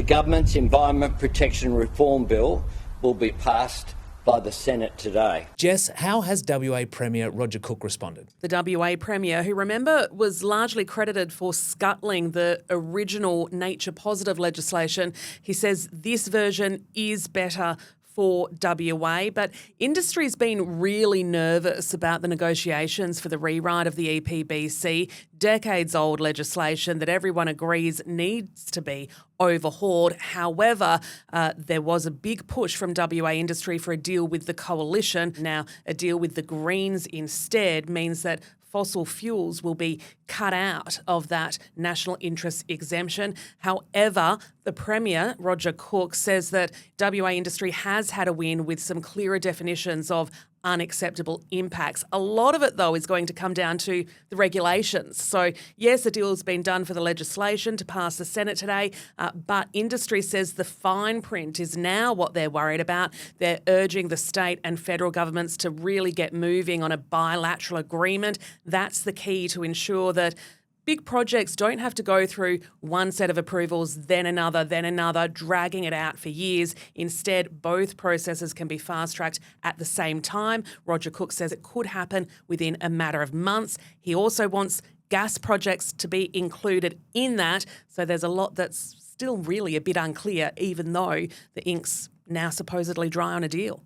The government's Environment Protection Reform Bill will be passed by the Senate today. Jess, how has WA Premier Roger Cook responded? The WA Premier, who remember was largely credited for scuttling the original nature positive legislation, he says this version is better for WA, but industry's been really nervous about the negotiations for the rewrite of the EPBC, decades-old legislation that everyone agrees needs to be overhauled. However, there was a big push from WA industry for a deal with the coalition. Now, a deal with the Greens instead means that fossil fuels will be cut out of that national interest exemption. However, the Premier, Roger Cook, says that WA industry has had a win with some clearer definitions of unacceptable impacts. A lot of it, though, is going to come down to the regulations. So, yes, a deal has been done for the legislation to pass the Senate today, but industry says the fine print is now what they're worried about. They're urging the state and federal governments to really get moving on a bilateral agreement. That's the key to ensure that big projects don't have to go through one set of approvals, then another, dragging it out for years. Instead, both processes can be fast-tracked at the same time. Roger Cook says it could happen within a matter of months. He also wants gas projects to be included in that. So there's a lot that's still really a bit unclear, even though the ink's now supposedly dry on a deal.